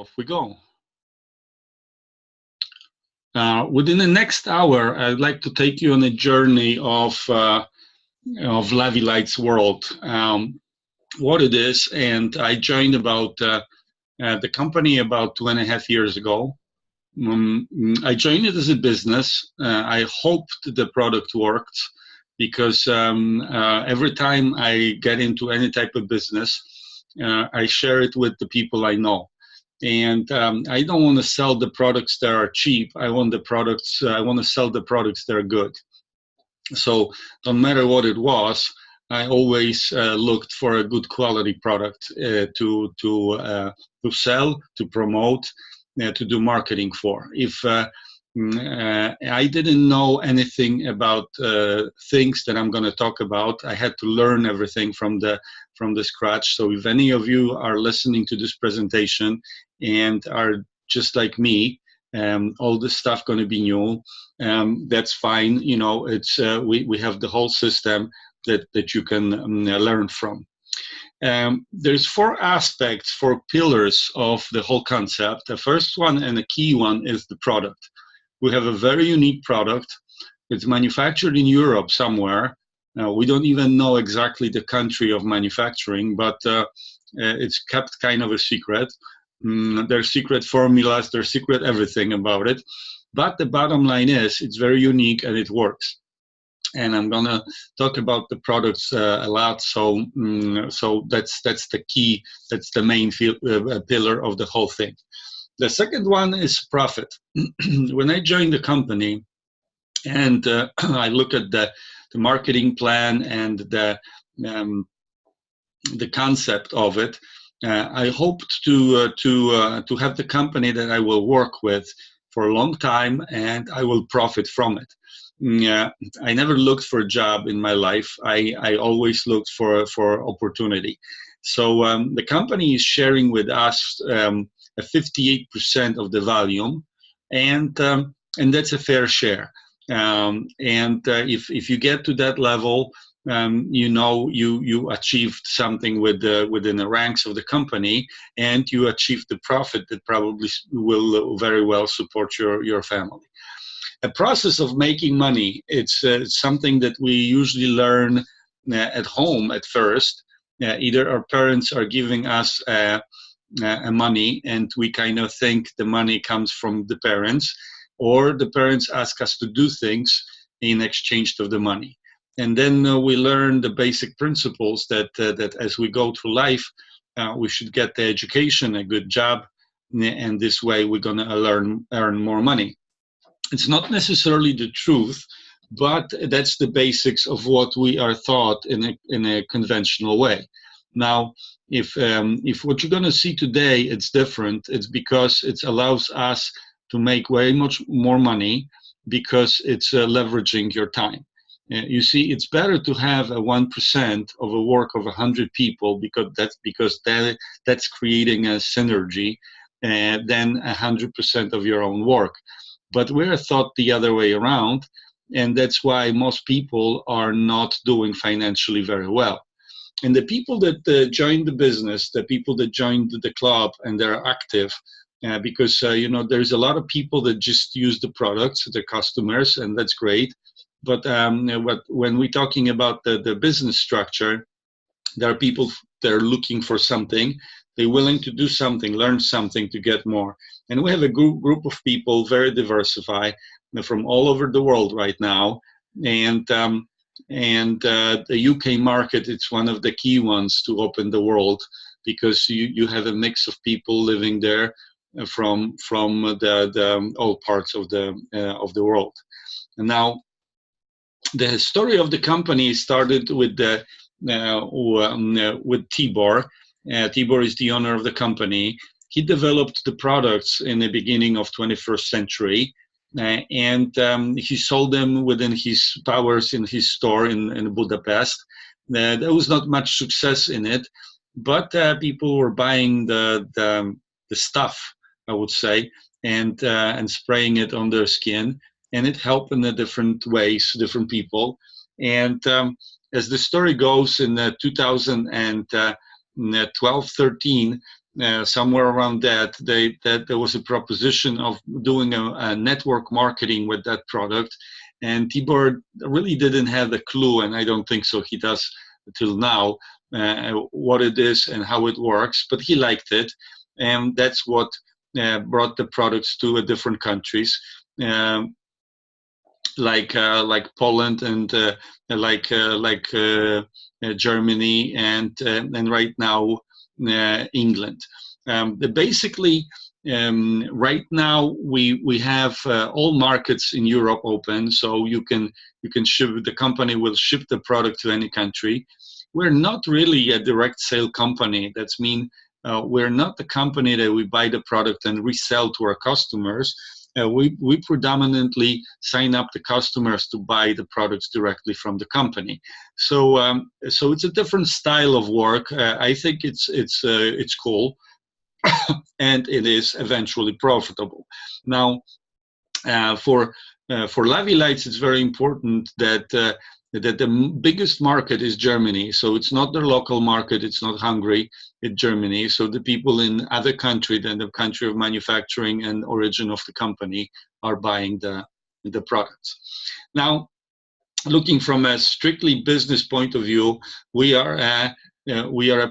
Off we go. Within the next hour, I'd like to take you on a journey of Lavylites world, what it is, and I joined about the company about 2.5 years ago. I joined it as a business. I hoped the product worked because every time I get into any type of business, I share it with the people I know. And I don't want to sell the products that are cheap. I want to sell the products that are good. So no matter what it was, I always looked for a good quality product to sell, to promote, to do marketing for. If I didn't know anything about things that I'm going to talk about, I had to learn everything from the scratch. So if any of you are listening to this presentation and are just like me, all this stuff going to be new, that's fine. You know, it's we have the whole system that you can learn from. There's 4 aspects, 4 pillars of the whole concept. The first one and the key one is the product. We have a very unique product. It's manufactured in Europe somewhere. We don't even know exactly the country of manufacturing, but it's kept kind of a secret. There's secret formulas, there's secret everything about it. But the bottom line is it's very unique and it works. And I'm gonna talk about the products a lot. So that's the key. That's the main pillar of the whole thing. The second one is profit. When I joined the company, and I look at the marketing plan and the concept of it, I hoped to have the company that I will work with for a long time, and I will profit from it. I never looked for a job in my life. I always looked for opportunity. So the company is sharing with us a 58% of the volume, and that's a fair share. If you get to that level, you know you achieved something within the ranks of the company, and you achieved the profit that probably will very well support your family. A process of making money, it's something that we usually learn at home at first. Either our parents are giving us money and we kind of think the money comes from the parents, or the parents ask us to do things in exchange of the money. And then we learn the basic principles that as we go through life, we should get the education, a good job, and this way we're going to earn more money. It's not necessarily the truth, but that's the basics of what we are taught in a conventional way. Now, if what you're going to see today it's different, it's because it allows us to make way much more money because it's leveraging your time. You see, it's better to have a 1% of a work of 100 people because that's creating a synergy than 100% of your own work. But we're taught the other way around, and that's why most people are not doing financially very well. And the people that join the business, the people that join the club and they're active, because you know, there's a lot of people that just use the products, the customers, and that's great. But when we're talking about the business structure, there are people that are looking for something. They're willing to do something, learn something to get more. And we have a group of people, very diversified, from all over the world right now. And the UK market, it's one of the key ones to open the world, because you have a mix of people living there from the all parts of the world. And now, the story of the company started with Tibor. Tibor is the owner of the company. He developed the products in the beginning of 21st century, and he sold them within his powers in his store in Budapest. There was not much success in it, but people were buying the stuff, I would say, and spraying it on their skin, and it helped in the different ways, different people. And as the story goes, in 2012-13, somewhere around that, that there was a proposition of doing a network marketing with that product, and Tibor really didn't have the clue, and I don't think so he does till now, what it is and how it works, but he liked it, and that's what brought the products to different countries. Like Poland and Germany and right now England. Basically, right now we have all markets in Europe open, so you can ship. The company will ship the product to any country. We're not really a direct sale company. That's mean we're not the company that we buy the product and resell to our customers. We predominantly sign up the customers to buy the products directly from the company. So so it's a different style of work. I think it's cool, and it is eventually profitable. Now, for Lavylites, it's very important that that the biggest market is Germany. So it's not their local market. It's not Hungary. It's Germany. So the people in other country than the country of manufacturing and origin of the company are buying the products. Now, looking from a strictly business point of view, we are a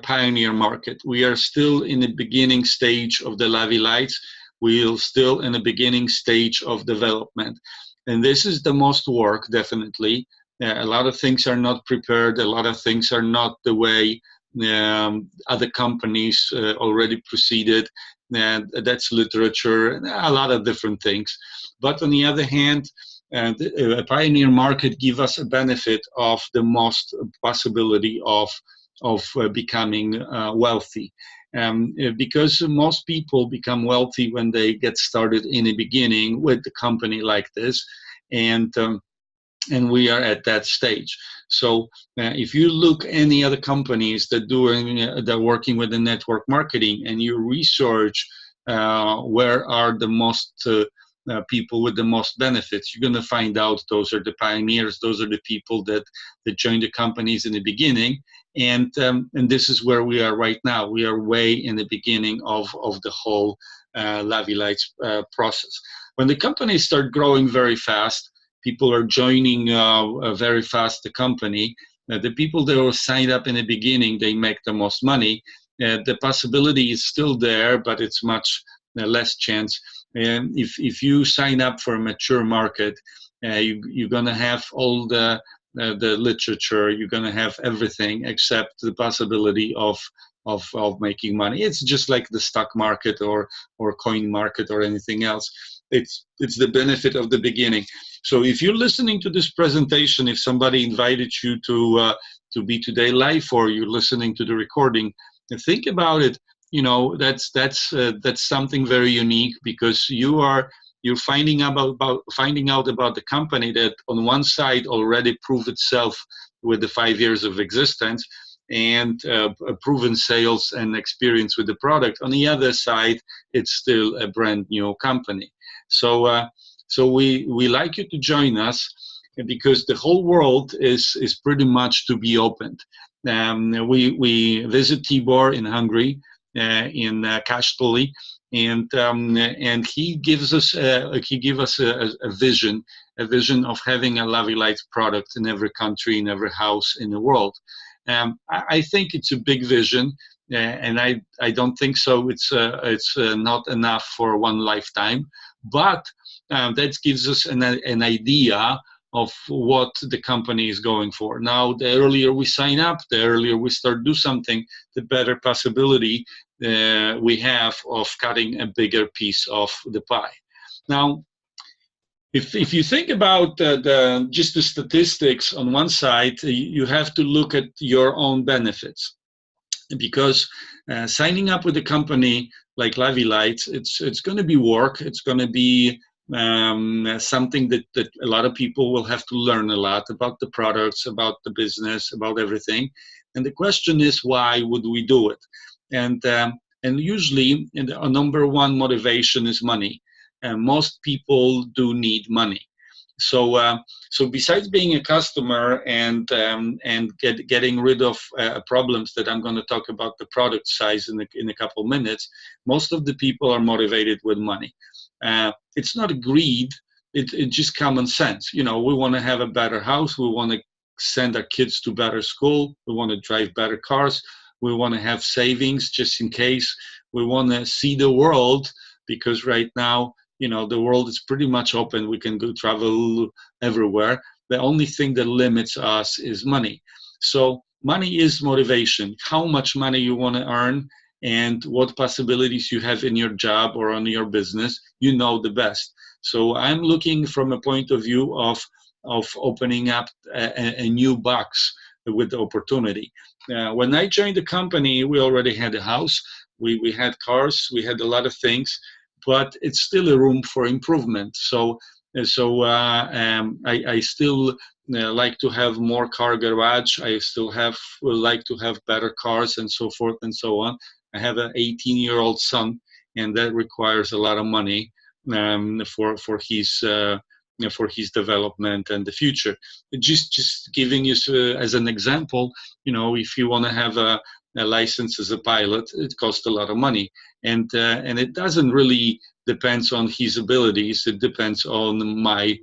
pioneer market. We are still in the beginning stage of the Lavylites. We are still in the beginning stage of development, and this is the most work, definitely. A lot of things are not prepared. A lot of things are not the way other companies already proceeded. And that's literature, a lot of different things. But on the other hand, a pioneer market gives us a benefit of the most possibility of becoming wealthy. Because most people become wealthy when they get started in the beginning with the company like this, and we are at that stage. So if you look any other companies that they're working with the network marketing, and you research where are the most people with the most benefits, you're going to find out those are the pioneers. Those are the people that join the companies in the beginning, and this is where we are right now. We are way in the beginning of the whole Lavylites process. When the companies start growing very fast, people are joining very fast the company. The people that were signed up in the beginning, they make the most money. The possibility is still there, but it's much less chance. If you sign up for a mature market, you're going to have all the literature. You're going to have everything except the possibility of making money. It's just like the stock market or coin market or anything else. It's the benefit of the beginning. So if you're listening to this presentation, if somebody invited you to be today live, or you're listening to the recording, think about it. You know, that's something very unique, because you're finding out about the company that on one side already proved itself with the 5 years of existence and proven sales and experience with the product. On the other side, it's still a brand new company. So so we like you to join us, because the whole world is pretty much to be opened. We visit Tibor in Hungary, in Kastoli, and he gives us a vision of having a Lavylites product in every country, in every house in the world. I think it's a big vision, and I don't think so. It's not enough for one lifetime, but that gives us an idea of what the company is going for. Now, the earlier we sign up, the earlier we start do something, the better possibility we have of cutting a bigger piece of the pie. Now, if you think about just the statistics on one side, you have to look at your own benefits, because signing up with a company like Lavylites, it's going to be work. It's going to be something that a lot of people will have to learn a lot about the products, about the business, about everything. And the question is, why would we do it? And usually, a number one motivation is money. And most people do need money. So besides being a customer and getting rid of problems that I'm going to talk about the product size in a couple minutes, most of the people are motivated with money. It's not greed. It's just common sense. You know, we want to have a better house. We want to send our kids to better school. We want to drive better cars. We want to have savings just in case. We want to see the world, because right now, you know, the world is pretty much open. We can go travel everywhere. The only thing that limits us is money. So money is motivation. How much money you want to earn and what possibilities you have in your job or on your business, you know the best. So I'm looking from a point of view of opening up a new box with the opportunity. When I joined the company, we already had a house, we had cars, we had a lot of things, but it's still a room for improvement. I still like to have more car garage. I still like to have better cars and so forth and so on. I have an 18-year-old son, and that requires a lot of money for his development and the future. Just giving you as an example, you know, if you want to have a license as a pilot, it costs a lot of money, and it doesn't really depends on his abilities. It depends on my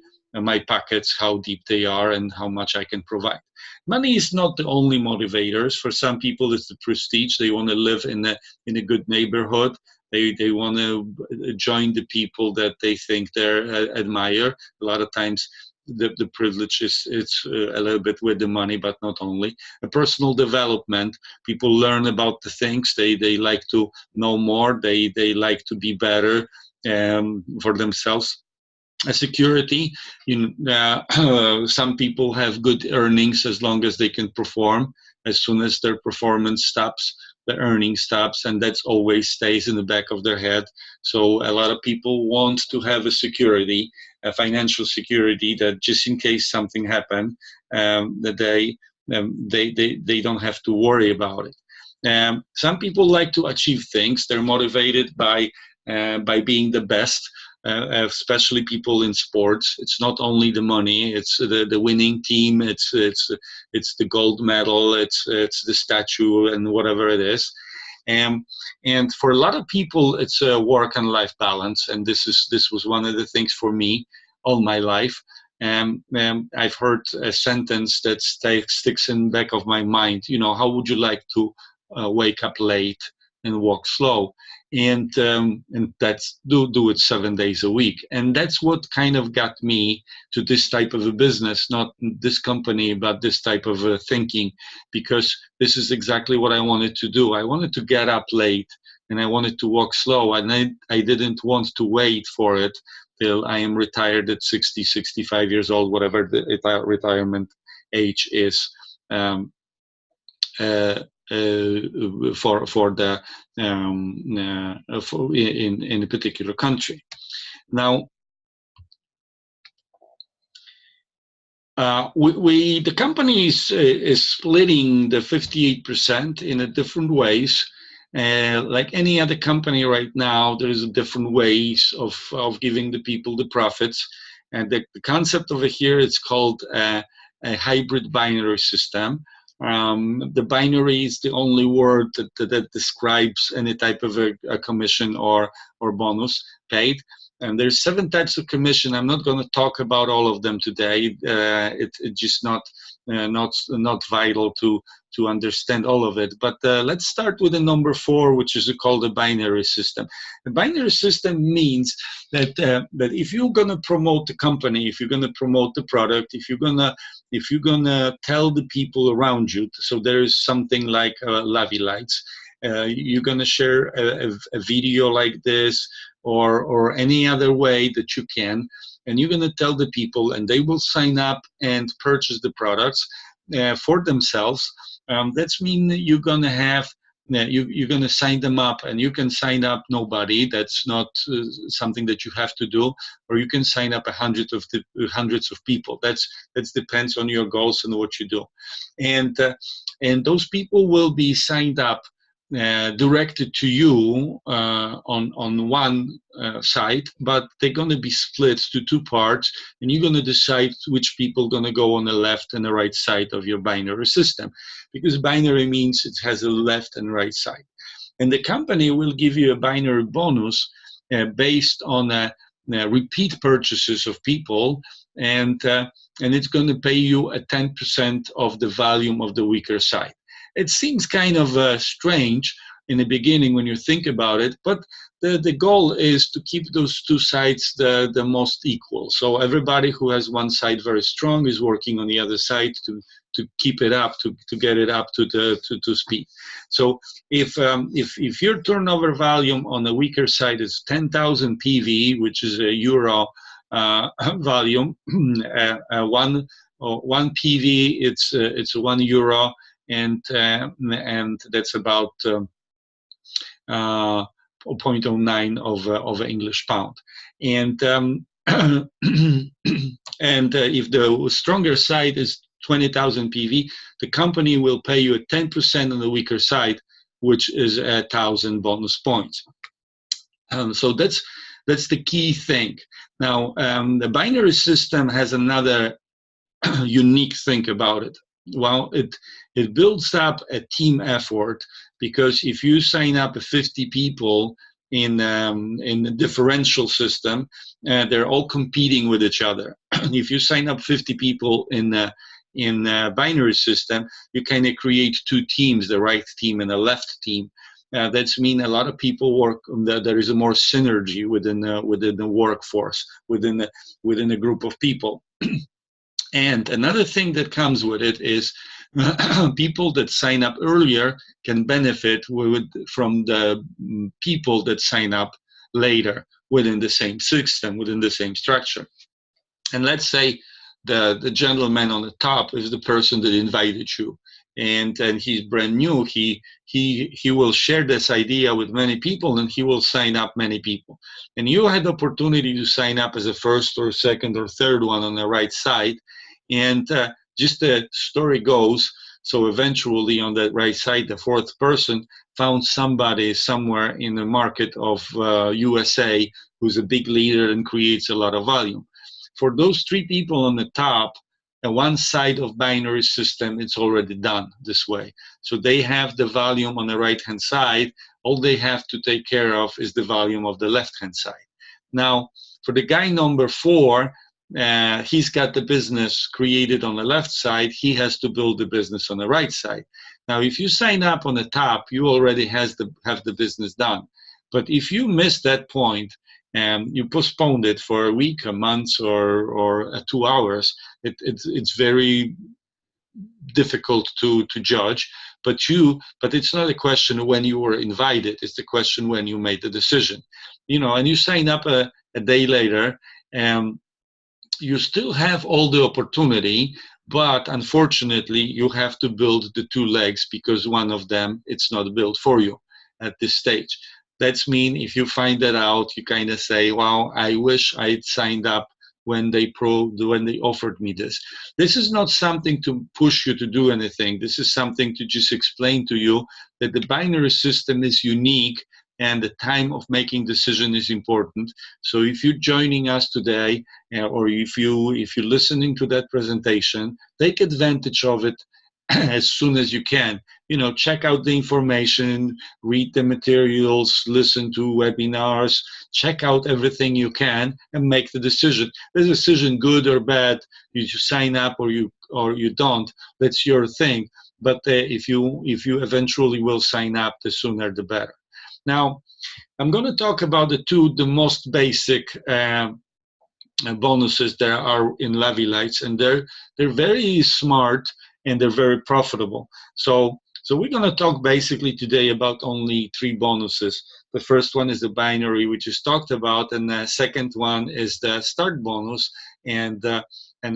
pockets, how deep they are, and how much I can provide. Money is not the only motivators. For some people, it's the prestige. They want to live in a good neighborhood. They want to join the people that they think they admire. A lot of times, the privilege it's a little bit with the money, but not only. A personal development. People learn about the things they like to know more. They like to be better for themselves. A security. Some people have good earnings as long as they can perform. As soon as their performance stops, the earning stops, and that always stays in the back of their head. So a lot of people want to have a security, a financial security, that just in case something happened, that they don't have to worry about it. Some people like to achieve things. They're motivated by being the best. Especially people in sports. It's not only the money, it's the winning team, it's the gold medal, it's the statue and whatever it is. And for a lot of people, it's a work and life balance. And this was one of the things for me all my life. I've heard a sentence that sticks in the back of my mind. You know, how would you like to wake up late and walk slow? And that's do it 7 days a week. And that's what kind of got me to this type of a business, not this company, but this type of thinking, because this is exactly what I wanted to do. I wanted to get up late and I wanted to walk slow, and I didn't want to wait for it till I am retired at 60, 65 years old, whatever the retirement age is. For in a particular country. Now, the company is splitting the 58% in a different ways. Like any other company right now, there is different ways of giving the people the profits. And the concept over here, it's called a hybrid binary system. The binary is the only word that describes any type of a commission or bonus paid. And there's 7 types of commission. I'm not going to talk about all of them today. It's just not vital to understand all of it. But let's start with the number 4, which is called the binary system. The binary system means that if you're going to promote the company, if you're going to promote the product, if you're gonna tell the people around you, so there is something like Lavylites, you're gonna share a video like this or any other way that you can, and you're gonna tell the people, and they will sign up and purchase the products for themselves. That's mean you're gonna have you're going to sign them up, and you can sign up nobody. That's not something that you have to do, or you can sign up hundreds of people. That depends on your goals and what you do, and those people will be signed up directed to you on one side, but they're going to be split to two parts, and you're going to decide which people are going to go on the left and the right side of your binary system, because binary means it has a left and right side. And the company will give you a binary bonus based on repeat purchases of people, and it's going to pay you a 10% of the volume of the weaker side. It seems kind of strange in the beginning when you think about it, but the goal is to keep those two sides the most equal. So everybody who has one side very strong is working on the other side to keep it up, to get it up to speed. So if your turnover volume on the weaker side is 10,000 PV, which is a euro volume, one PV it's €1, and that's about 0.09 of an English pound. And and if the stronger side is 20,000 PV, the company will pay you 10% on the weaker side, which is 1,000 bonus points. So that's the key thing. Now, the binary system has another unique thing about it. Well, it builds up a team effort, because if you sign up 50 people in the differential system, they're all competing with each other. If you sign up 50 people in binary system, you kind of create two teams, the right team and the left team. That's mean a lot of people work. There is a more synergy within the workforce, within a group of people. And another thing that comes with it is people that sign up earlier can benefit from the people that sign up later within the same system, within the same structure. And let's say the gentleman on the top is the person that invited you, and he's brand new. He will share this idea with many people, and he will sign up many people. And you had the opportunity to sign up as a first or second or third one on the right side. And just the story goes, so eventually on that right side, the fourth person found somebody somewhere in the market of USA who's a big leader and creates a lot of volume. For those three people on the top, one side of binary system, it's already done this way. So they have the volume on the right-hand side. All they have to take care of is the volume of the left-hand side. Now, for the guy number 4, he's got the business created on the left side. He has to build the business on the right side. Now, if you sign up on the top, you already have the business done. But if you miss that point, and you postponed it for a week, a month, or 2 hours, it's very difficult to judge. But it's not a question of when you were invited. It's the question when you made the decision. And you sign up a day later, you still have all the opportunity, but unfortunately you have to build the 2 legs, because one of them, it's not built for you at this stage. That's mean if you find that out, you kind of say, well, I wish I'd signed up when they offered me this. This is not something to push you to do anything. This is something to just explain to you that the binary system is unique, and the time of making decision is important. So if you're joining us today, or if you're listening to that presentation, take advantage of it as soon as you can. Check out the information, read the materials, listen to webinars, check out everything you can, and make the decision. The decision, good or bad, you sign up or you don't, that's your thing. But if you eventually will sign up, the sooner the better. Now, I'm going to talk about the most basic bonuses that are in Lavylites, and they're very smart and they're very profitable. So we're going to talk basically today about only 3 bonuses. The first one is the binary, which is talked about, and the second one is the start bonus and the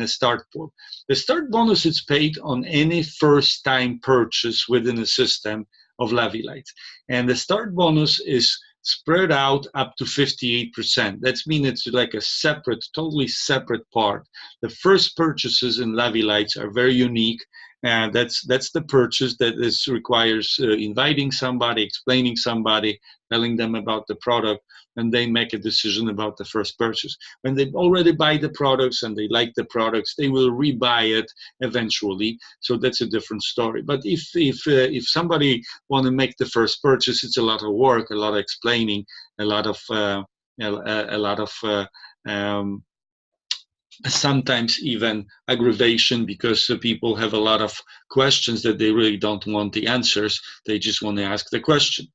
start pool. The start bonus is paid on any first-time purchase within the system of Lavylites, and the start bonus is spread out up to 58%. That means it's like a totally separate part. The first purchases in Lavylites are very unique, That's the purchase that is requires inviting somebody, explaining somebody, telling them about the product, and they make a decision about the first purchase. When they already buy the products and they like the products, they will rebuy it eventually. So that's a different story. But if somebody want to make the first purchase, it's a lot of work, a lot of explaining, a lot of um, sometimes even aggravation, because people have a lot of questions that they really don't want the answers. They just want to ask the question.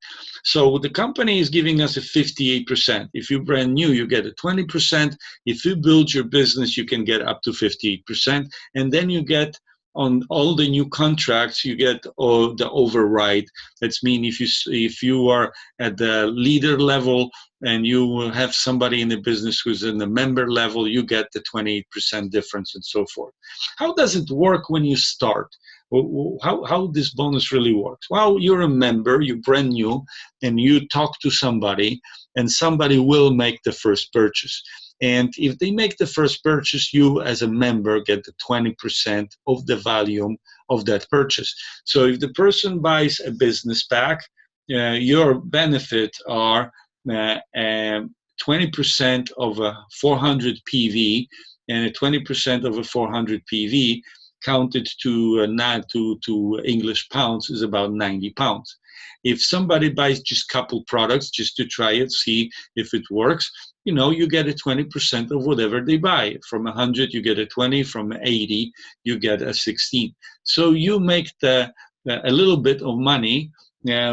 So the company is giving us a 58%. If you're brand new, you get a 20%. If you build your business, you can get up to 58%. And then you get on all the new contracts, you get the override. That's mean if you are at the leader level and you have somebody in the business who's in the member level, you get the 28% difference and so forth. How does it work when you start? How this bonus really works? Well, you're a member, you're brand new, and you talk to somebody, and somebody will make the first purchase. And if they make the first purchase, you as a member get the 20% of the volume of that purchase. So if the person buys a business pack, your benefit are 20% of a 400 PV, and 20% of a 400 PV counted to English pounds is about 90 pounds. If somebody buys just couple products just to try it, see if it works, you get a 20% of whatever they buy. From 100, you get a 20. From 80, you get a 16. So you make a little bit of money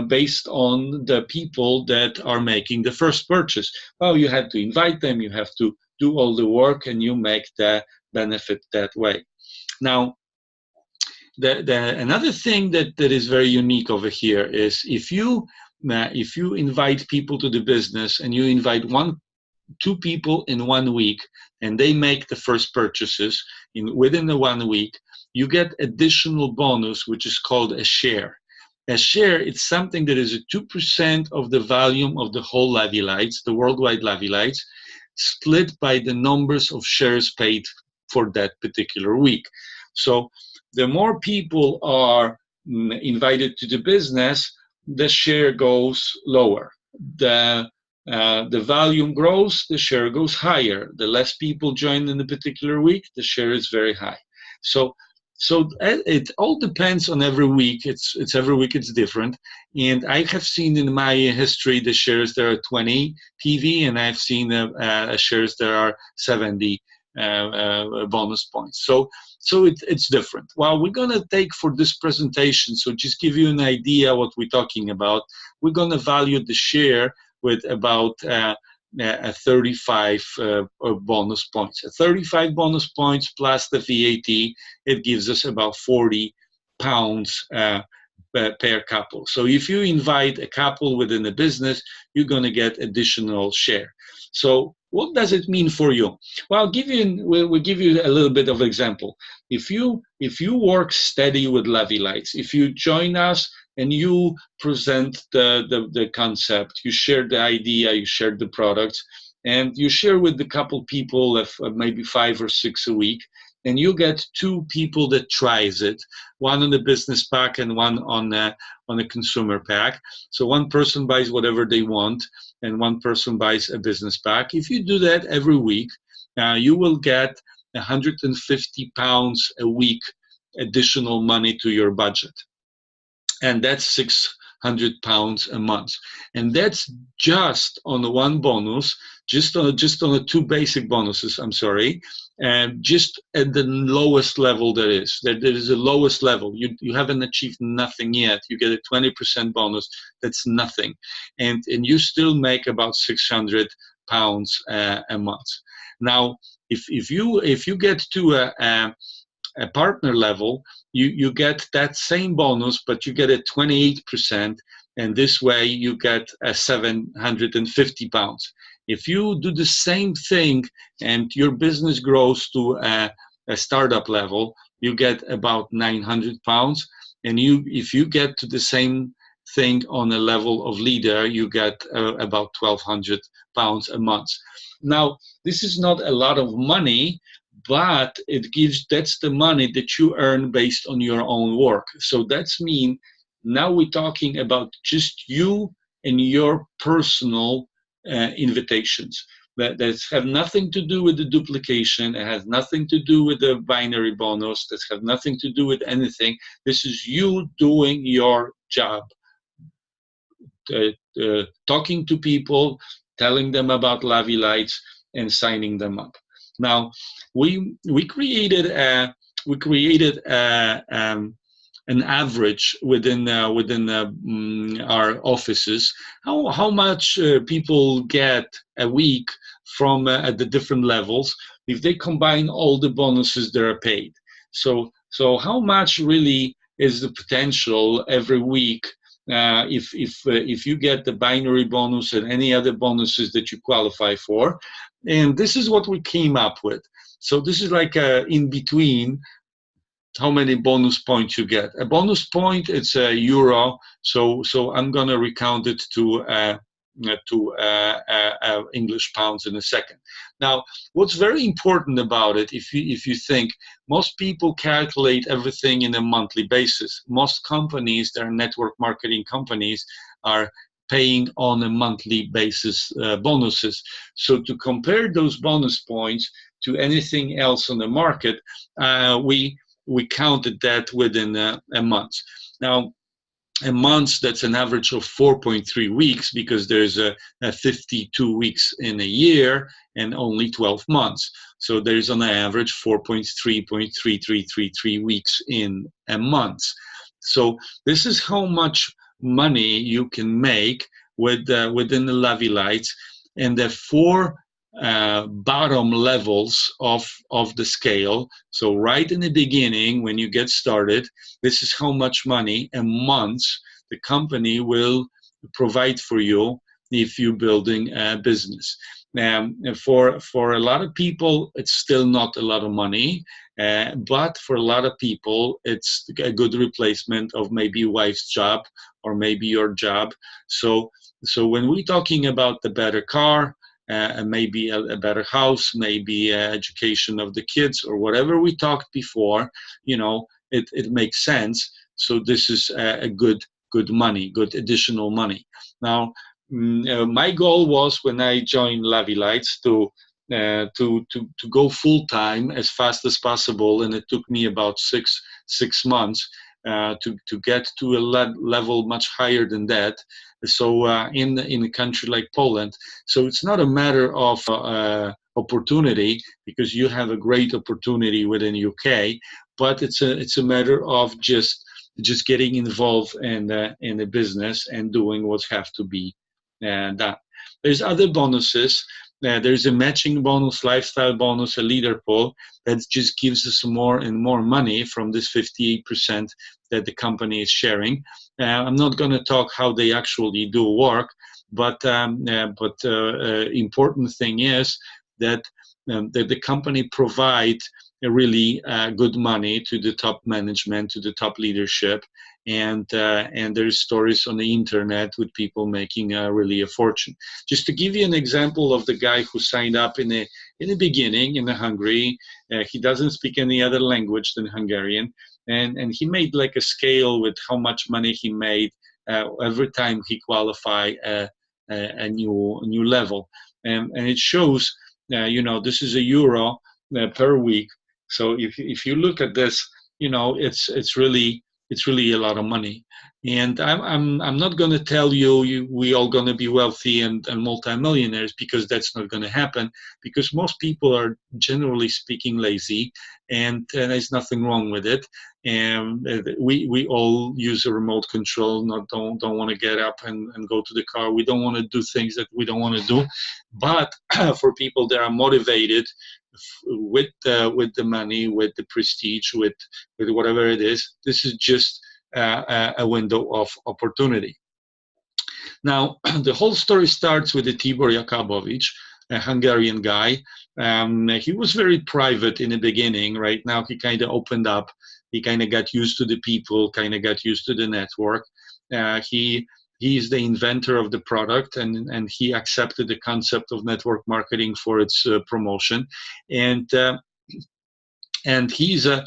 based on the people that are making the first purchase. Well, you have to invite them, you have to do all the work, and you make the benefit that way. Now, another thing that is very unique over here is if you invite people to the business and you invite two people in 1 week and they make the first purchases within the 1 week, you get additional bonus, which is called a share. A share, it's something that is a 2% of the volume of the whole Lavylites, the worldwide Lavylites, split by the numbers of shares paid for that particular week. So the more people are invited to the business, the share goes lower. The volume grows, the share goes higher. The less people join in a particular week, the share is very high. So it all depends on every week. It's every week it's different. And I have seen in my history the shares there are 20 PV, and I've seen shares there are 70 bonus points. So it's different. Well, we're going to take for this presentation, so just give you an idea what we're talking about, we're going to value the share with about 35 bonus points. 35 bonus points plus the VAT, it gives us about 40 pounds per couple. So if you invite a couple within a business, you're going to get additional share. So what does it mean for you? Well, we'll give you a little bit of example. If you work steady with Lavylites, if you join us and you present the concept, you share the idea, you share the products, and you share with the couple people of maybe 5 or 6 a week, and you get 2 people that tries it, one on the business pack and one on a consumer pack. So one person buys whatever they want, and one person buys a business pack. If you do that every week, you will get 150 pounds a week additional money to your budget. And that's 600 pounds a month. And that's just on the one bonus, just on the 2 basic bonuses, I'm sorry, and just at the lowest level there is. There is a lowest level. You haven't achieved nothing yet. You get a 20% bonus. That's nothing. And you still make about 600 pounds a month. Now, if you get to a partner level, you get that same bonus, but you get a 28%, and this way you get a 750 pounds. If you do the same thing and your business grows to a startup level, you get about 900 pounds. And if you get to the same thing on a level of leader, you get about 1,200 pounds a month. Now, this is not a lot of money, but that's the money that you earn based on your own work. So that's mean now we're talking about just you and your personal invitations that have nothing to do with the duplication. It has nothing to do with the binary bonus. That have nothing to do with anything. This is you doing your job, talking to people, telling them about Lavylites, and signing them up. Now, we created an average within our offices. How much people get a week from at the different levels if they combine all the bonuses that are paid. So how much really is the potential every week if you get the binary bonus and any other bonuses that you qualify for. And this is what we came up with. So this is like in between how many bonus points you get. A bonus point, it's a euro. So I'm going to recount it to English pounds in a second. Now, what's very important about it, if you think, most people calculate everything in a monthly basis. Most companies, their network marketing companies, are paying on a monthly basis bonuses. So to compare those bonus points to anything else on the market, we counted that within a month. Now, a month, that's an average of 4.3 weeks because there's a 52 weeks in a year and only 12 months. So there's on average 4.3.3333 weeks in a month. So this is how much money you can make within the Lavylites, and the four bottom levels of the scale. So right in the beginning, when you get started, this is how much money a month the company will provide for you if you're building a business. For a lot of people, it's still not a lot of money, but for a lot of people, it's a good replacement of maybe your wife's job or maybe your job. So when we're talking about the better car, and maybe a better house, maybe education of the kids, or whatever we talked before, it makes sense. So this is a good money, good additional money. Now, my goal was when I joined Lavylites to go full time as fast as possible, and it took me about six months to get to a level much higher than that. So in a country like Poland, so it's not a matter of opportunity, because you have a great opportunity within UK, but it's a matter of just getting involved in the business and doing what have to be done. There's other bonuses. There's a matching bonus, lifestyle bonus, a leader pool that just gives us more and more money from this 58% that the company is sharing. I'm not going to talk how they actually do work, but important thing is that the company provide really good money to the top management, to the top leadership, and there's stories on the internet with people making really a fortune. Just to give you an example of the guy who signed up in the beginning in Hungary, he doesn't speak any other language than Hungarian, and he made like a scale with how much money he made every time he qualified a new level, and it shows. This is a euro per week. So if you look at this, it's really a lot of money. And I'm not going to tell you we all going to be wealthy and multimillionaires, because that's not going to happen, because most people are generally speaking lazy, and there's nothing wrong with it. And we all use a remote control, don't want to get up and go to the car. We don't want to do things that we don't want to do. But for people that are motivated with the money, with the prestige, with whatever it is, this is just a window of opportunity. Now, the whole story starts with the Tibor Jakabowicz, a Hungarian guy. He was very private in the beginning. Right now, he kind of opened up. He kind of got used to the people, kind of got used to the network. He is the inventor of the product, and he accepted the concept of network marketing for its promotion. And and he's a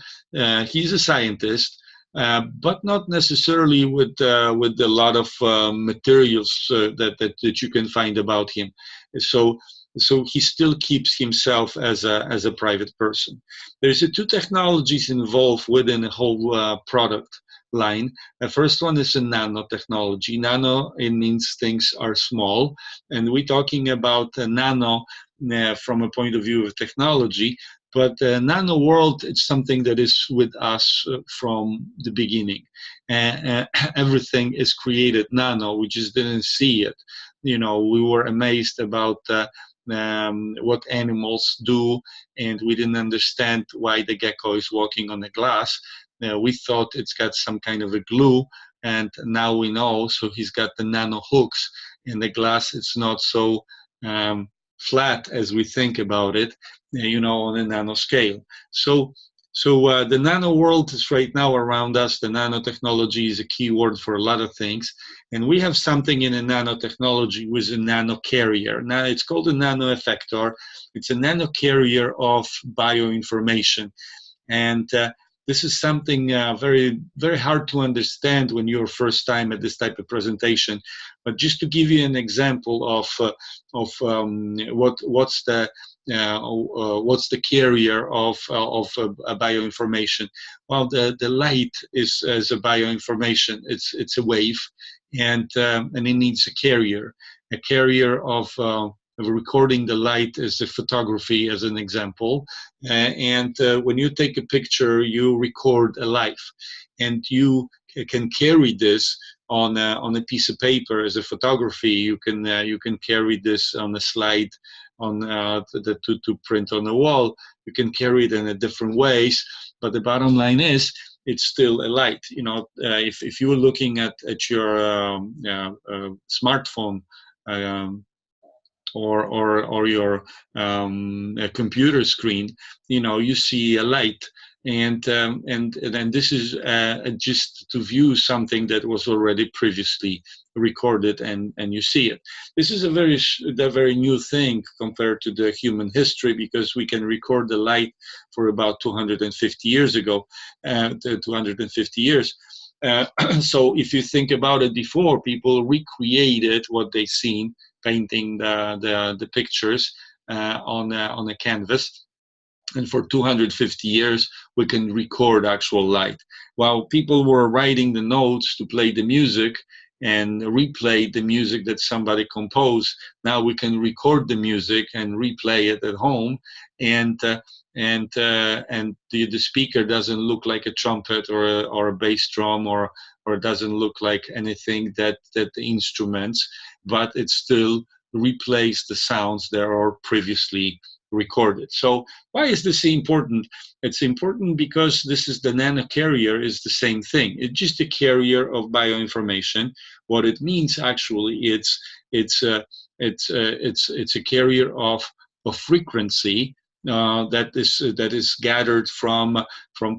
scientist, but not necessarily with a lot of materials that you can find about him. So he still keeps himself as a private person. There's two technologies involved within the whole product line. The first one is a nanotechnology. Nano, it means things are small, and we're talking about nano from a point of view of technology. But nano world, it's something that is with us from the beginning. Everything is created nano. We just didn't see it. We were amazed about what animals do, and we didn't understand why the gecko is walking on the glass. We thought it's got some kind of a glue, and now we know. So he's got the nano hooks in the glass. It's not so flat as we think about it, on a nano scale. So the nano world is right now around us. The nanotechnology is a key word for a lot of things. And we have something in a nanotechnology with a nano carrier. Now it's called a nano effector. It's a nano carrier of bioinformation. And this is something very, very hard to understand when you're first time at this type of presentation. But just to give you an example of what's the carrier of a bioinformation. Well, the light is as a bioinformation. It's a wave, and it needs a carrier. A carrier of recording the light is a photography, as an example. And when you take a picture, you record a life, and you can carry this on a piece of paper as a photography. You can carry this on a slide to print on the wall. You can carry it in different ways, but the bottom line is it's still a light. If you're looking at your smartphone or your computer screen, you see a light, and then this is just to view something that was already previously recorded, and you see it. This is a very new thing compared to the human history, because we can record the light for about 250 years ago, 250 years. So if you think about it, before, people recreated what they seen, painting the pictures on a canvas. And for 250 years, we can record actual light. While people were writing the notes to play the music and replay the music that somebody composed, now we can record the music and replay it at home, and the speaker doesn't look like a trumpet or a bass drum, or doesn't look like anything that the instruments, but it still replays the sounds that are previously recorded. So why is this important? It's important because the nano carrier is the same thing. It's just a carrier of bioinformation. What it means actually, it's a carrier of frequency that is gathered from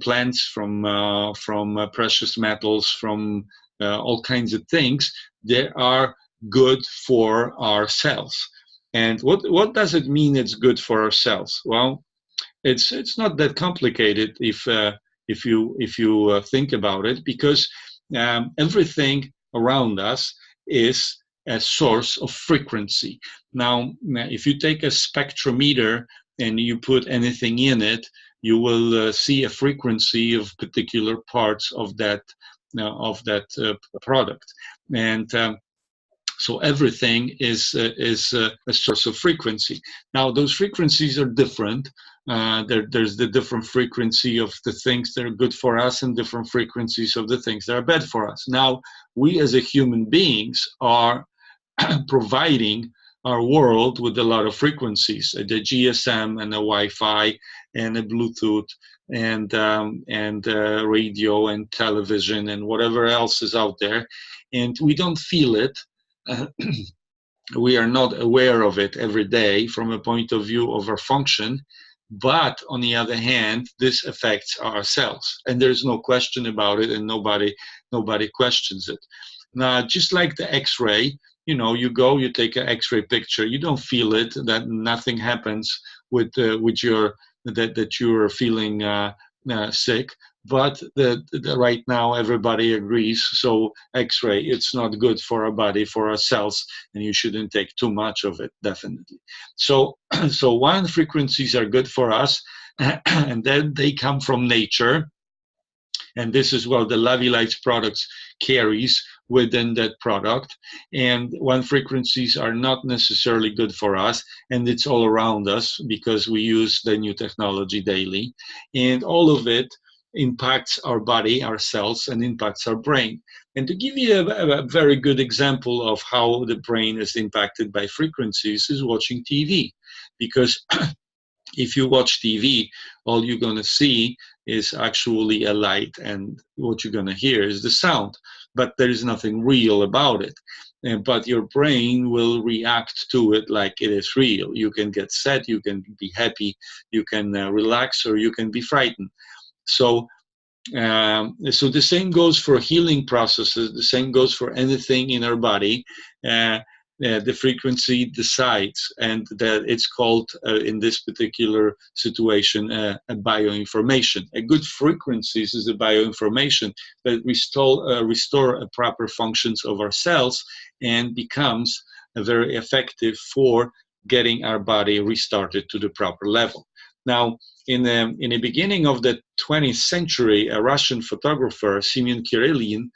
plants, from precious metals, from all kinds of things that are good for our cells. And what does it mean it's good for our cells? Well, it's not that complicated if you think about it, because everything around us is a source of frequency. Now, if you take a spectrometer and you put anything in it, you will see a frequency of particular parts of that product, and so everything is a source of frequency. Now, those frequencies are different. There's the different frequency of the things that are good for us, and different frequencies of the things that are bad for us. Now, we as a human beings are providing our world with a lot of frequencies, the GSM and the Wi-Fi and the Bluetooth and radio and television and whatever else is out there, and we don't feel it. We are not aware of it every day from a point of view of our function, but on the other hand, this affects our cells, and there's no question about it, and nobody questions it. Now, just like the X-ray, you take an X-ray picture, you don't feel it, that nothing happens with your that you're feeling sick. But right now everybody agrees. So X-ray, it's not good for our body, for our cells, and you shouldn't take too much of it, definitely. So, so one, frequencies are good for us, and then they come from nature. And this is what the Lavylites products carries within that product. And one, frequencies are not necessarily good for us, and it's all around us because we use the new technology daily. And all of it impacts our body, our cells, and impacts our brain. And to give you a very good example of how the brain is impacted by frequencies is watching TV. Because if you watch TV, all you're going to see is actually a light, and what you're going to hear is the sound. But there is nothing real about it. But your brain will react to it like it is real. You can get sad, you can be happy, you can relax, or you can be frightened. So so the same goes for healing processes. The same goes for anything in our body. The frequency decides, and that it's called in this particular situation a bioinformation. A good frequencies is a bioinformation that restore a proper functions of our cells and becomes very effective for getting our body restarted to the proper level. Now, in the beginning of the 20th century, a Russian photographer, Semyon Kirillin,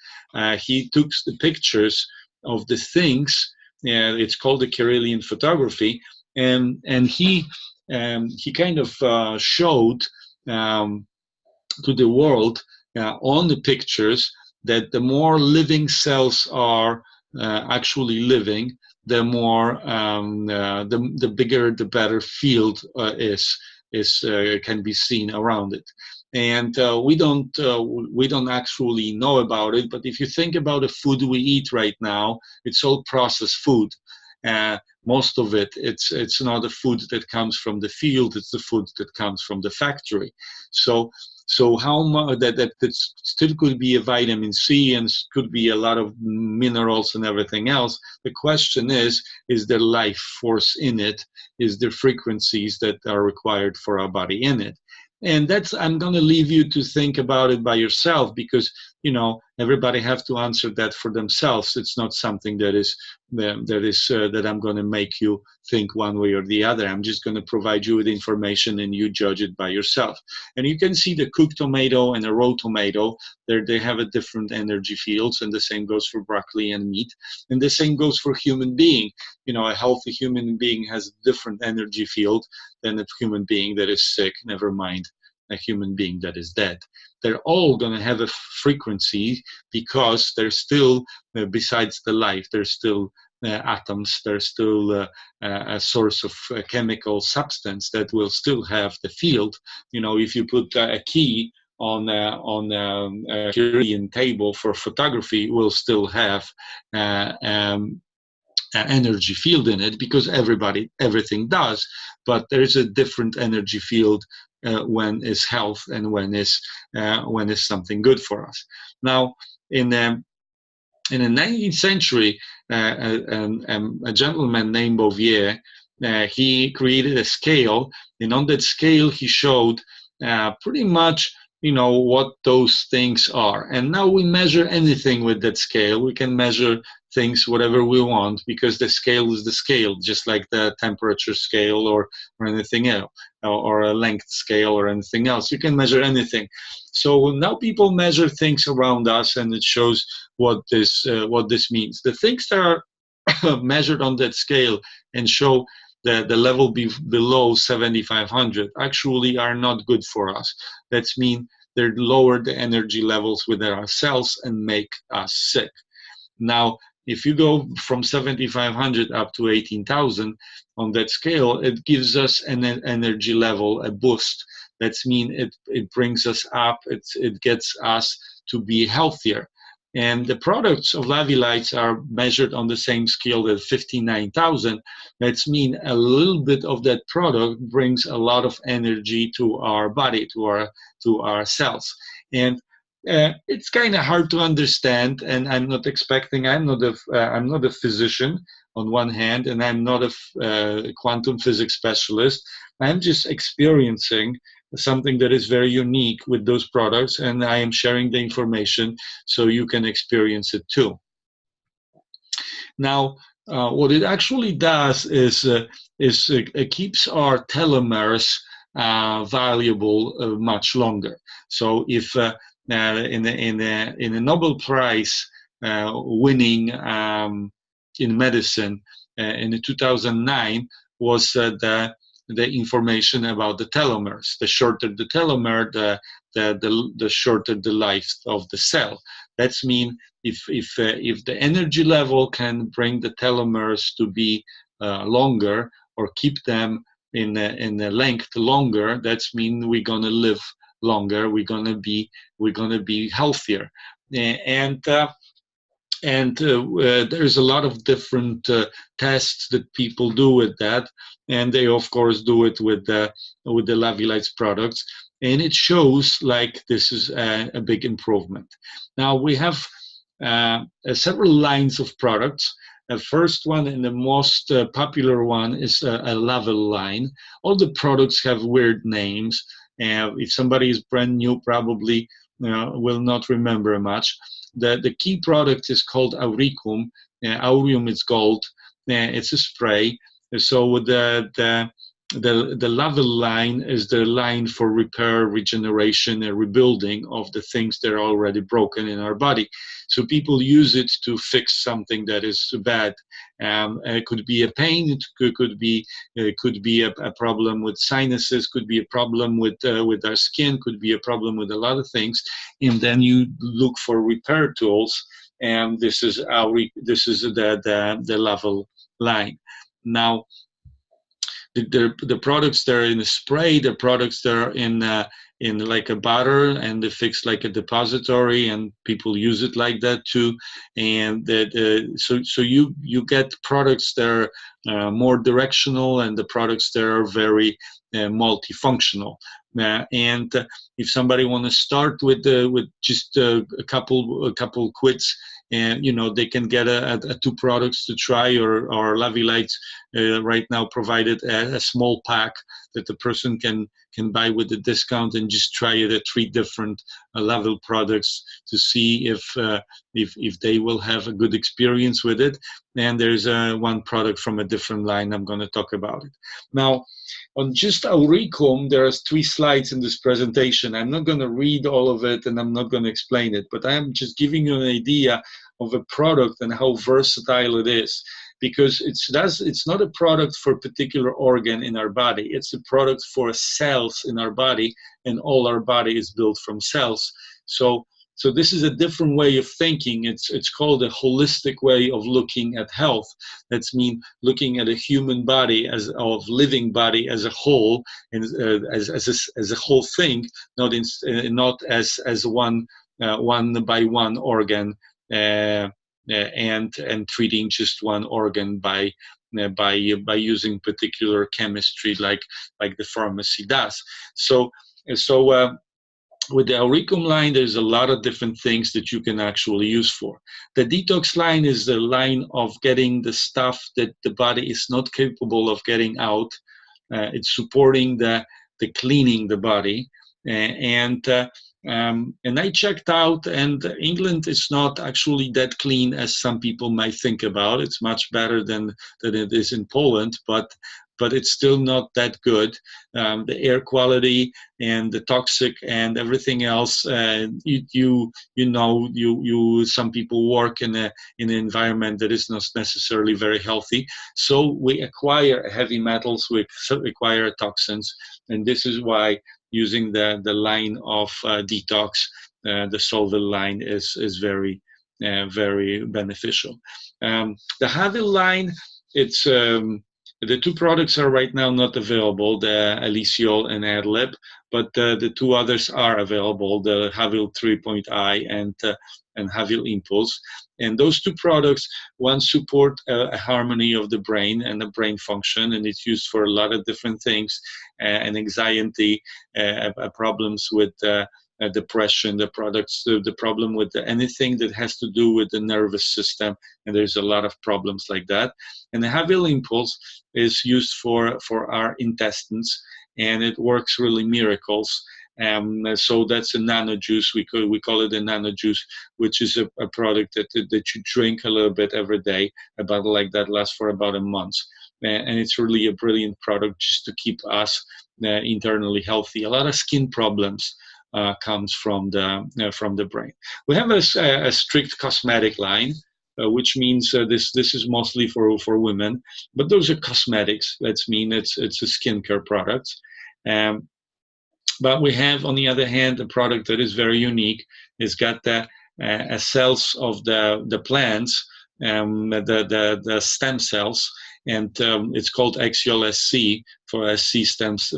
he took the pictures of the things. It's called the Kirillin photography, and he kind of showed to the world on the pictures that the more living cells are actually living, the more the bigger, the better field can be seen around it. And we don't actually know about it, but if you think about the food we eat right now, it's all processed food. Most of it's not the food that comes from the field, it's the food that comes from the factory. So how much that still could be a vitamin C and could be a lot of minerals and everything else. The question is there life force in it? Is there frequencies that are required for our body in it? And I'm going to leave you to think about it by yourself, because everybody have to answer that for themselves. It's not something that I'm going to make you think one way or the other. I'm just going to provide you with information and you judge it by yourself. And you can see the cooked tomato and a raw tomato. They have a different energy fields, and the same goes for broccoli and meat. And the same goes for human being. A healthy human being has a different energy field than a human being that is sick, never mind a human being that is dead. They're all going to have a frequency, because they're still, besides the life, there's still atoms, there's still a source of chemical substance that will still have the field. If you put a key on a Kirillin table for photography, will still have energy field in it, because everything does, but there's a different energy field when is health and when is something good for us. Now, in the 19th century, a gentleman named Bouvier, he created a scale, and on that scale he showed pretty much what those things are. And now we measure anything with that scale. We can measure things whatever we want, because the scale is the scale, just like the temperature scale or anything else, or a length scale or anything else. You can measure anything. So now people measure things around us, and it shows what this means. The things that are measured on that scale and show the level below 7,500 actually are not good for us. That's mean they lower the energy levels within our cells and make us sick. Now, if you go from 7,500 up to 18,000 on that scale, it gives us an energy level, a boost. That's mean it brings us up, it gets us to be healthier. And the products of Lavylites are measured on the same scale at 59,000. That's mean a little bit of that product brings a lot of energy to our body, to our cells. And it's kind of hard to understand, and I'm not a physician, on one hand, and I'm not a quantum physics specialist. I'm just experiencing something that is very unique with those products, and I am sharing the information so you can experience it too. Now, what it actually does is it keeps our telomeres valuable much longer. So if in a Nobel Prize winning in medicine in 2009 was the information about the telomeres. The shorter the telomere, the shorter the life of the cell. That's mean if the energy level can bring the telomeres to be longer or keep them in the length longer, that's mean we're gonna live longer. We're gonna be healthier, and there's a lot of different tests that people do with that, and they of course do it with the Lavylites products, and it shows like this is a big improvement. Now we have several lines of products. The first one and the most popular one is a Lavil line. All the products have weird names. If somebody is brand new, probably will not remember much. The key product is called Auricum. Aurium is gold. It's a spray. So the Lavil line is the line for repair, regeneration, and rebuilding of the things that are already broken in our body. So people use it to fix something that is bad. It could be a pain. It could be a problem with sinuses. Could be a problem with our skin. Could be a problem with a lot of things. And then you look for repair tools. And this is the Lavil line. Now, the products that are in a spray, the products that are in like a bottle, and they fix like a depository, and people use it like that too. And so you get products that are more directional, and the products that are very multifunctional. And if somebody want to start with just a couple quits, and they can get a 2 products to try, or Lavylites right now provided a small pack that the person can buy with a discount, and just try it at 3 different Lavil products to see if they will have a good experience with it. And there's one product from a different line. I'm going to talk about it now. On just Auricum, there's 3 slides in this presentation. I'm not going to read all of it, and I'm not going to explain it, but I am just giving you an idea of a product and how versatile it is, because it's not a product for a particular organ in our body. It's a product for cells in our body, and all our body is built from cells. So this is a different way of thinking. It's called a holistic way of looking at health. That's mean looking at a human body of living body as a whole, and as a whole thing, not as one by one organ, and treating just one organ by using particular chemistry like the pharmacy does. So with the Auricum line, there's a lot of different things that you can actually use for. The detox line is the line of getting the stuff that the body is not capable of getting out. It's supporting the cleaning the body. And I checked out, and England is not actually that clean as some people might think about. It's much better than it is in Poland, but it's still not that good. The air quality and the toxic and everything else. Some people work in an environment that is not necessarily very healthy. So we acquire heavy metals, we acquire toxins, and this is why using the line of detox, the Solvil line is very very beneficial. The Havil line, it's the 2 products are right now not available, the Alisiol and Adlib, but the 2 others are available, the Havil 3.I and Havil Impulse. And those 2 products, one support a harmony of the brain and the brain function, and it's used for a lot of different things, and anxiety, problems with depression, the problem with anything that has to do with the nervous system, and there's a lot of problems like that. And the Havil Impulse is used for our intestines, and it works really miracles. So that's a nano juice. We call it a nano juice, which is a product that you drink a little bit every day. A bottle like that lasts for about a month, and it's really a brilliant product just to keep us internally healthy. A lot of skin problems comes from the brain. We have a strict cosmetic line, which means this is mostly for women, but those are cosmetics. That's mean it's a skincare product. But we have, on the other hand, a product that is very unique. It's got the cells of the plants, the stem cells, and it's called Axial SC. For SC stands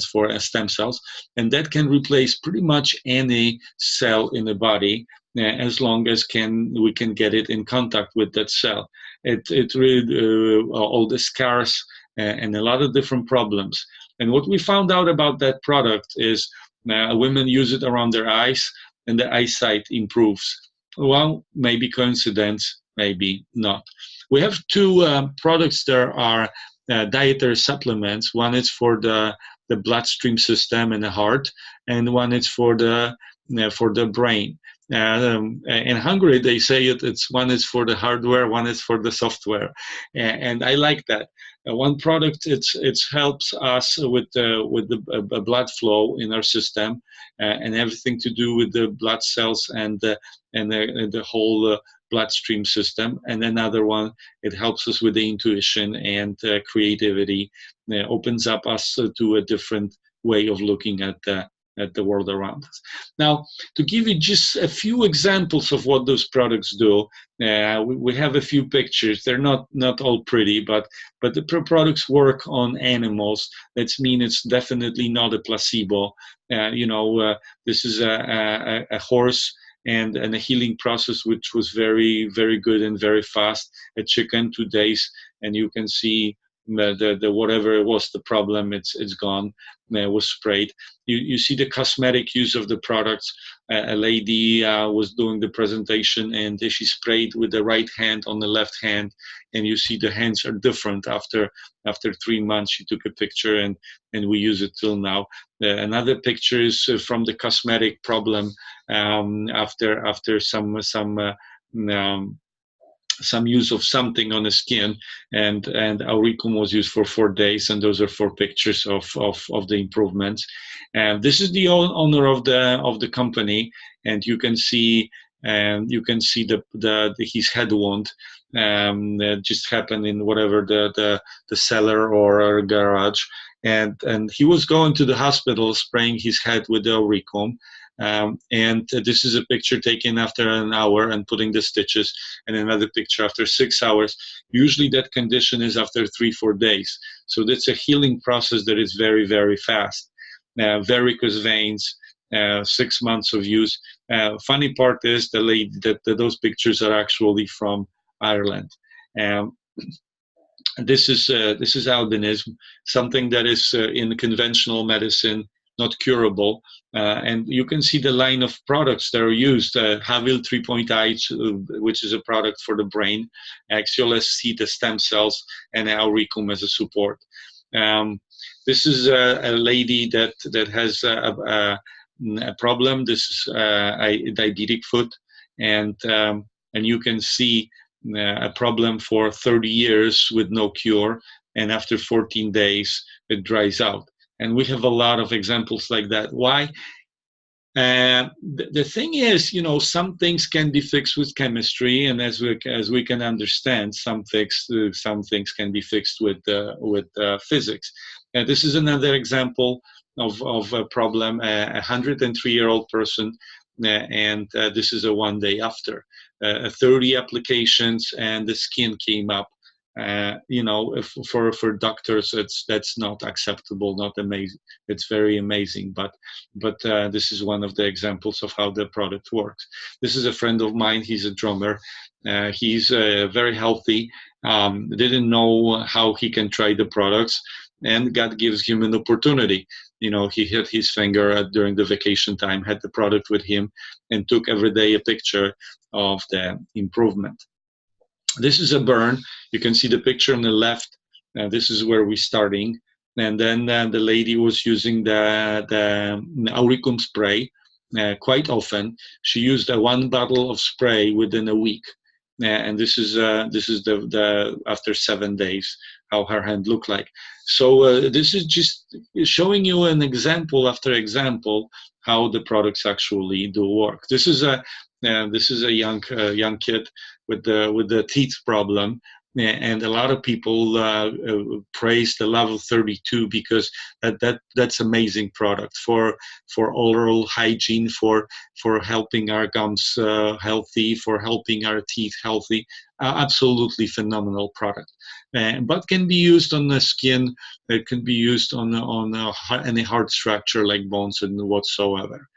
for stem cells, and that can replace pretty much any cell in the body, as long as we can get it in contact with that cell. It really all the scars and a lot of different problems. And what we found out about that product is women use it around their eyes, and the eyesight improves. Well, maybe coincidence, maybe not. We have two products that are dietary supplements. One is for the bloodstream system and the heart, and one is for the brain. In Hungary, they say it's one is for the hardware, one is for the software, and I like that. One product it helps us with the blood flow in our system, and everything to do with the blood cells and the whole bloodstream system. And another one, it helps us with the intuition and creativity. Opens up us to a different way of looking at the world around us. Now, to give you just a few examples of what those products do, we have a few pictures. They're not all pretty, but the products work on animals. That's mean it's definitely not a placebo. This is a horse and a healing process which was very, very good and very fast. A chicken, 2 days, and you can see the whatever it was the problem, it's gone. Was sprayed. You see the cosmetic use of the products. A lady was doing the presentation, and she sprayed with the right hand on the left hand, and you see the hands are different after 3 months. She took a picture, and we use it till now. Another picture is from the cosmetic problem after some use of something on the skin, and auricum was used for 4 days, and those are 4 pictures of the improvements. And this is the owner of the company, and you can see his head wound that just happened in whatever the cellar or garage, and he was going to the hospital spraying his head with the auricum. And this is a picture taken after an hour and putting the stitches, and another picture after 6 hours. Usually that condition is after 3-4 days. So that's a healing process that is very, very fast. Varicose veins, 6 months of use. Funny part is that those pictures are actually from Ireland. This is albinism, something that is in conventional medicine not curable, and you can see the line of products that are used. Havil 3.I, which is a product for the brain, Axial SC, the stem cells, and auricum as a support. This is a lady that has a problem. This is a diabetic foot, and you can see a problem for 30 years with no cure, and after 14 days it dries out. And we have a lot of examples like that. Why? The thing is, some things can be fixed with chemistry, and as we can understand, some things can be fixed with physics. This is another example of a problem. A 103-year-old person, and this is a 1 day after. 30 applications, and the skin came up. For doctors, that's not acceptable, not amazing. It's very amazing, but this is one of the examples of how the product works. This is a friend of mine. He's a drummer. He's very healthy. Didn't know how he can try the products. and God gives him an opportunity. He hit his finger during the vacation time, had the product with him, and took every day a picture of the improvement. This is a burn. You can see the picture on the left. This is where we're starting. And then the lady was using the auricum spray quite often. She used one bottle of spray within a week. And this is the after 7 days, how her hand looked like. So this is just showing you an example after example how the products actually do work. This is a young kid with the teeth problem, and a lot of people praise the level 32 because that's amazing product for oral hygiene, for helping our gums healthy, for helping our teeth healthy. Absolutely phenomenal product, but can be used on the skin. It can be used on any hard structure like bones and whatsoever.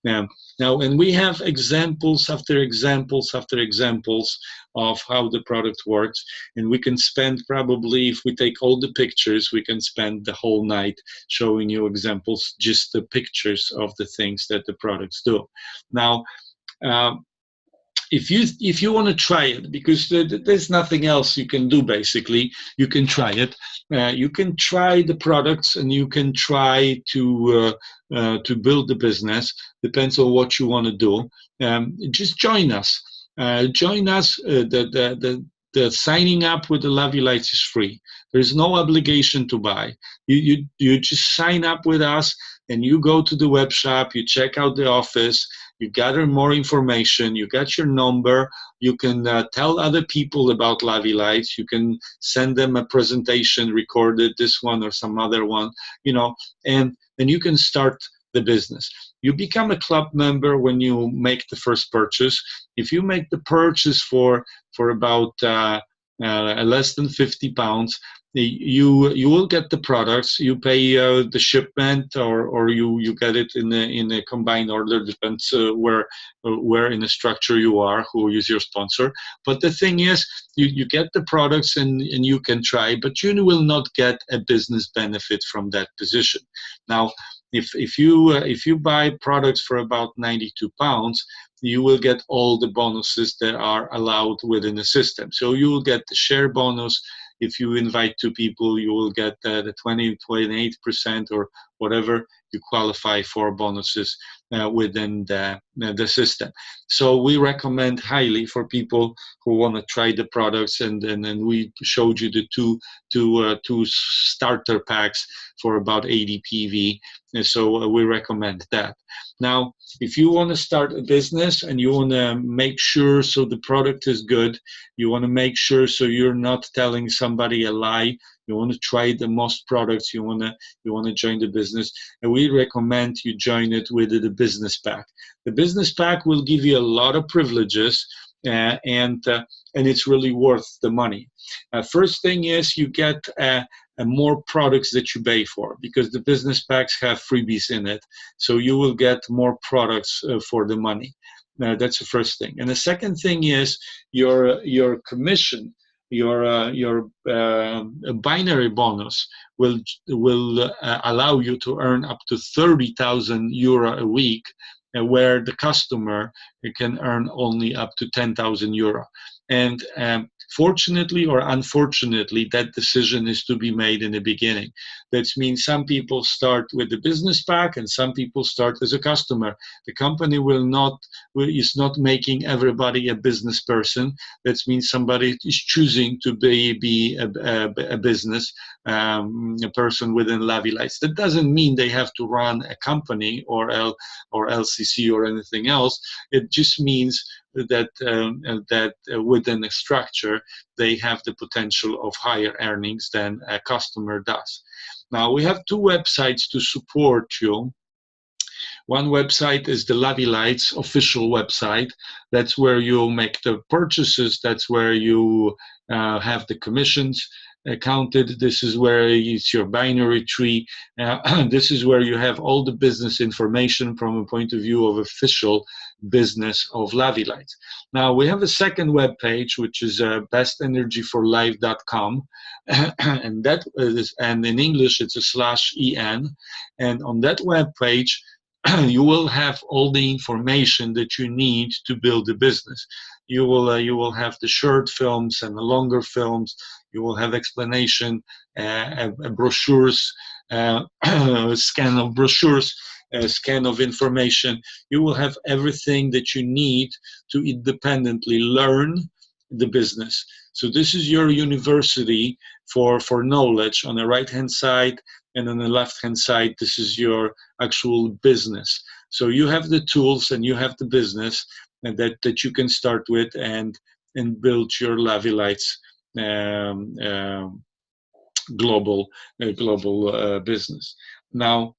Now, and we have examples after examples after examples of how the product works, and we can spend probably, if we take all the pictures, we can spend the whole night showing you examples, just the pictures of the things that the products do. Now, if you want to try it, because there's nothing else you can do, basically, you can try it. You can try the products, and you can try to build the business. Depends on what you want to do. Just join us. Join us. The signing up with the Lavylites is free. There's no obligation to buy. You just sign up with us, and you go to the web shop. You check out the office. You gather more information. You got your number. You can tell other people about Lavylites. You can send them a presentation recorded, this one or some other one, and then you can start the business. You become a club member when you make the first purchase. If you make the purchase for about less than £50, you will get the products. You pay the shipment, or you get it in a combined order. Depends where in the structure you are, who is your sponsor. But the thing is, you get the products and you can try, but you will not get a business benefit from that position. Now, if you buy products for about £92, you will get all the bonuses that are allowed within the system. So you will get the share bonus. If you invite 2 people, you will get the 28% or whatever you qualify for bonuses within the system. So we recommend highly for people who want to try the products, and we showed you the two starter packs for about 80 PV. And so we recommend that. Now, if you want to start a business and you want to make sure so the product is good, you want to make sure so you're not telling somebody a lie, you want to try the most products, you want to join the business, and we recommend you join it with the business pack. The business pack will give you a lot of privileges, and it's really worth the money. First thing is you get more products that you pay for, because the business packs have freebies in it, so you will get more products for the money. That's the first thing. And the second thing is your commission, your binary bonus will allow you to earn up to €30,000 a week, where the customer can earn only up to €10,000. And fortunately or unfortunately, that decision is to be made in the beginning. That means some people start with the business pack and some people start as a customer. The company is not making everybody a business person. That means somebody is choosing to be a business a person within Lavylites. That doesn't mean they have to run a company or LCC or anything else. It just means that within a structure, they have the potential of higher earnings than a customer does. Now, we have 2 websites to support you. One website is the Lavylites official website. That's where you make the purchases. That's where you have the commissions counted. This is where it's your binary tree. This is where you have all the business information from a point of view of official. business of Lavylites. Now we have a second web page, which is bestenergyforlife.com, and that is, and in English it's a /en, and on that web page you will have all the information that you need to build a business. You will have the short films and the longer films. You will have explanation, brochures, scan of brochures, scan of information. You will have everything that you need to independently learn the business. So this is your university for knowledge. On the right-hand side and on the left-hand side, this is your actual business. So you have the tools and you have the business and that you can start with and build your Lavylites global business. Now,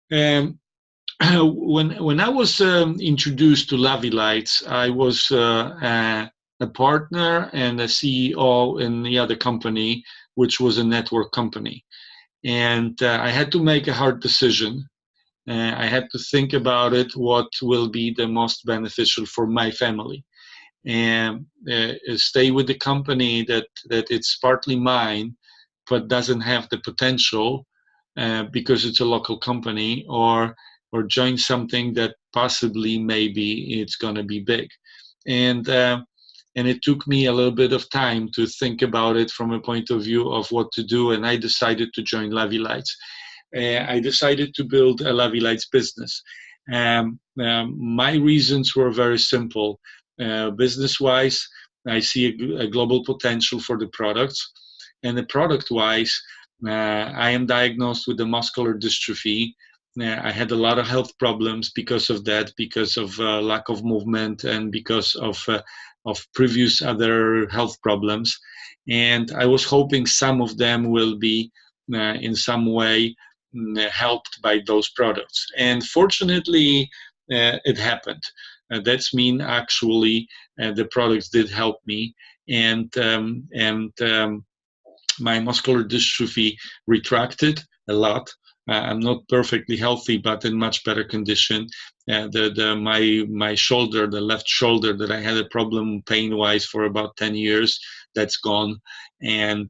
when I was introduced to Lavylites, I was a partner and a CEO in the other company, which was a network company. And I had to make a hard decision. I had to think about it, what will be the most beneficial for my family. And stay with the company that it's partly mine, but doesn't have the potential because it's a local company, or join something that possibly maybe it's going to be big. And it took me a little bit of time to think about it from a point of view of what to do, and I decided to join Lavylites. I decided to build a Lavylites business. My reasons were very simple. Business-wise, I see a global potential for the products, and the product-wise, I am diagnosed with the muscular dystrophy. I had a lot of health problems because of that, because of lack of movement and because of previous other health problems. And I was hoping some of them will be in some way helped by those products. And fortunately, it happened. That's mean actually the products did help me, and my muscular dystrophy retracted a lot. I'm not perfectly healthy, but in much better condition. My shoulder, the left shoulder, that I had a problem pain-wise for about 10 years, that's gone, and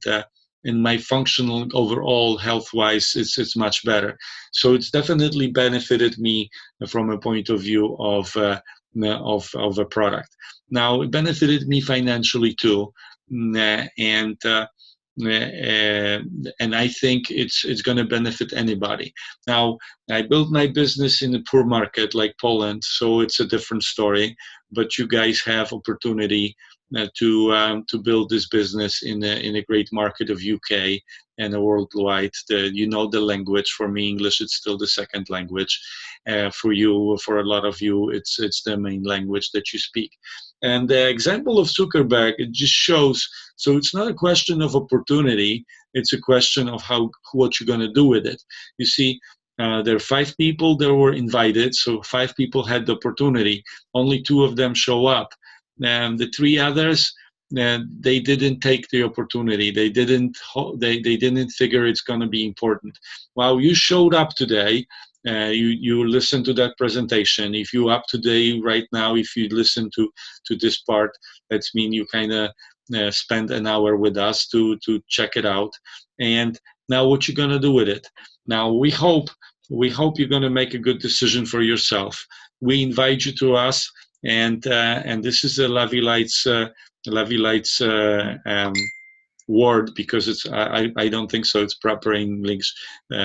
in my functional overall health-wise, it's much better. So it's definitely benefited me from a point of view of a product. Now it benefited me financially too, and I think it's going to benefit anybody. Now, I built my business in a poor market like Poland, so it's a different story. But you guys have opportunity to build this business in a great market of UK and a worldwide. You know the language. For me, English is still the second language. For you, for a lot of you, it's the main language that you speak. And the example of Zuckerberg, it just shows. So it's not a question of opportunity. It's a question of what you're going to do with it. You see, there are 5 people that were invited, so 5 people had the opportunity. Only 2 of them show up. And the 3 others, they didn't take the opportunity. They didn't figure it's going to be important. While you showed up today, you listen to that presentation. If you up to date right now, if you listen to this part, that's mean you kind of spend an hour with us to check it out. And now what you're going to do with it? Now we hope you're going to make a good decision for yourself. We invite you to us, and this is a Lavylites word, because it's I don't think so. It's proper English.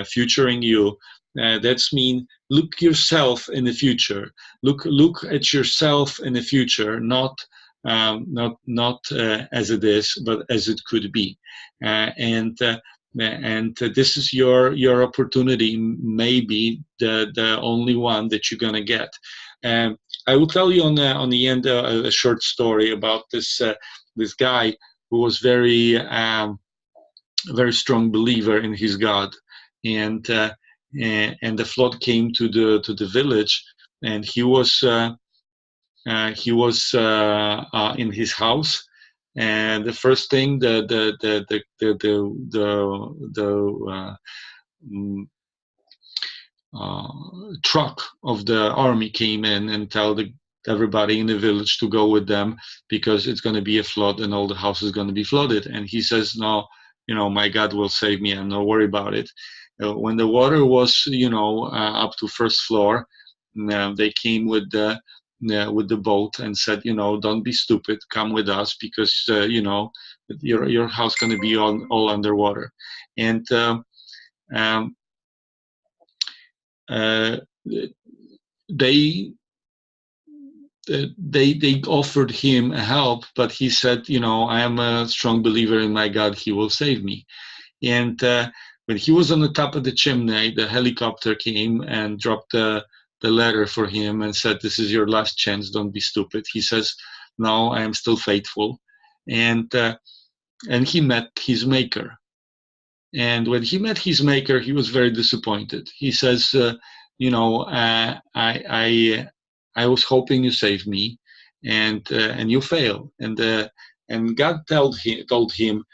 Futuring you. That's mean look yourself in the future. Look at yourself in the future, not as it is, but as it could be. And this is your opportunity, maybe the only one that you're gonna get. I will tell you on the end a short story about this guy who was very strong believer in his God, and the flood came to the village, and he was in his house, and the first thing truck of the army came in and tell everybody in the village to go with them because it's going to be a flood and all the house is going to be flooded. And he says, no, my God will save me. I'm not worried about it. When the water was, up to first floor, they came with the boat and said, don't be stupid, come with us because, your house going to be all underwater. And they offered him help, but he said, I am a strong believer in my God, he will save me. And when he was on the top of the chimney, the helicopter came and dropped the letter for him and said, this is your last chance, don't be stupid. He says, no, I am still faithful. And he met his maker. And when he met his maker, he was very disappointed. He says, I was hoping you saved me, and you failed. And God told him,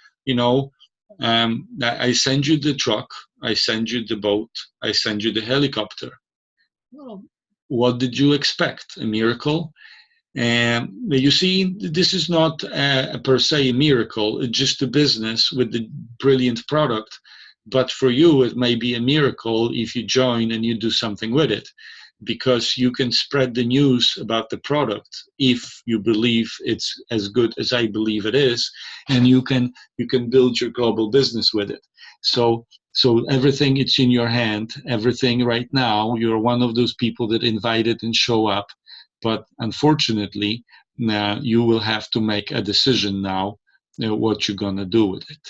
I send you the truck, I send you the boat, I send you the helicopter. Well, what did you expect? A miracle? And you see, this is not per se a miracle. It's just a business with the brilliant product. But for you, it may be a miracle if you join and you do something with it, because you can spread the news about the product if you believe it's as good as I believe it is, and you can build your global business with it. So everything, it's in your hand. Everything right now, you're one of those people that invited and show up. But unfortunately, you will have to make a decision now what you're going to do with it.